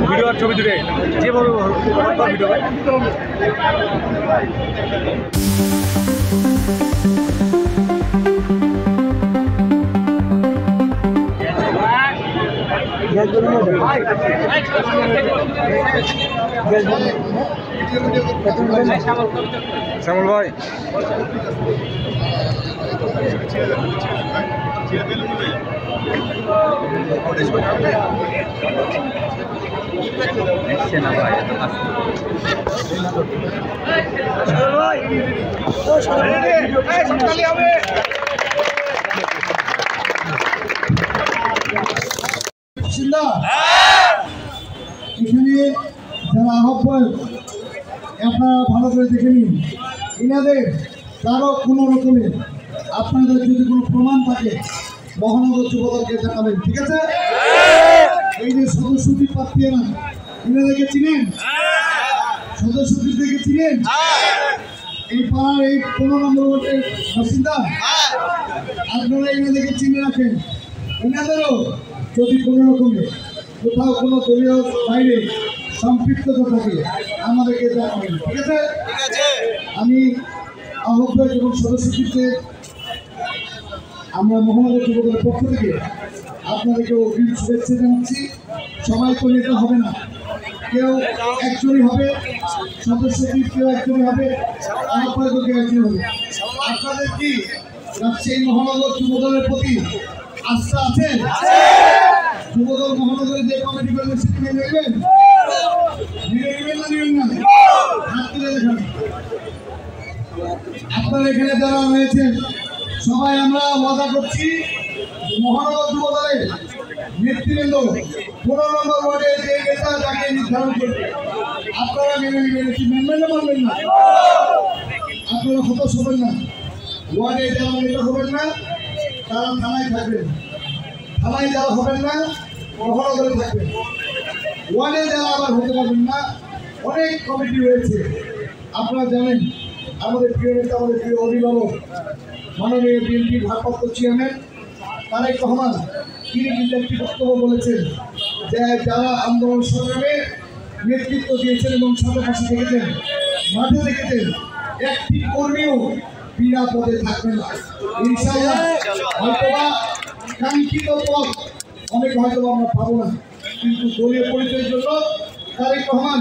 Video আর ছবি তুলে যেভাবে ভিডিও শ্যামল ভাই এখানে যারা আহ্বায়ক আপনারা ভালো করে দেখে নিন, এনাদের কারো কোনো রকমের আপনাদের যদি কোনো প্রমাণ থাকে মহানগর যুবদলকে জানাবেন, ঠিক আছে? এই যে সদস্যটি পাঠিয়ে না, এনাদেরকে চিনেন? সদস্যটিদেরকে চিনেন? এই পাড়ার এই 15 নম্বর ওয়ার্ডের বাসিন্দা, আপনারা এনাদেরকে চিনে রাখেন। এনাদেরও যদি কোনো রকমের কোথাও কোনো দলীয় বাইরে সম্পৃক্ততা থাকে আমাদেরকে জানাবেন, ঠিক আছে? আমি আহ্বায়ক এবং সদস্যকে আমরা মহানগর যুবদলের পক্ষ থেকে আপনাদেরকে অগ্রিম শুভেচ্ছা জানাচ্ছি। সবাই তো নেতা হবে না, কেউ একজনই হবে, সদস্যটি কেউ একজনই হবে, আহ্বায়ক কেউ একজনই হবে। আপনাদের কি রাজশাহী মহানগর যুবদলের প্রতি আস্থা আছে? যুবদল মহানগরের যে কমিটি করবেন সেটি মেনে নেবেন? নেবেন না নেবেন না? হাত তুলে দেখান। আপনারা এখানে যারা রয়েছেন সবাই আমরা ওয়াদা করছি মহানগর যুবদলের নেতৃবৃন্দ 15 নম্বর ওয়ার্ডে যে নেতা তাকে নির্ধারণ করবে, আপনারা মেনে নেবেন। কি মানবেন না মানবেন না? আপনারা হতাশ হবেন না। ওয়ার্ডে যারা নেতা হবেন না তারা থানায় থাকবেন, থানায় যারা হবেন না মহানগরে থাকবেন। ওয়ার্ডে যারা আবার হতে পারবেন না, অনেক কমিটি রয়েছে। আপনারা জানেন আমাদের প্রিয় নেতা, আমাদের প্রিয় অভিভাবক মাননীয় বিএনপির ভারপ্রাপ্ত চেয়ারম্যান তারেক রহমান, তিনি কিন্তু একটি বক্তব্য বলেছেন যে যারা আন্দোলন সংগ্রামে নেতৃত্ব দিয়েছেন এবং সাথে দেখেছেন, মাঠে দেখেছেন, একটি কর্মীও বিনা পদে থাকবে না। ইনশাআল্লাহ হয়তোবা কাঙ্ক্ষিত পদ অনেক হয়তো আমরা পাবো না, কিন্তু দলীয় পরিচয়ের জন্য তারেক রহমান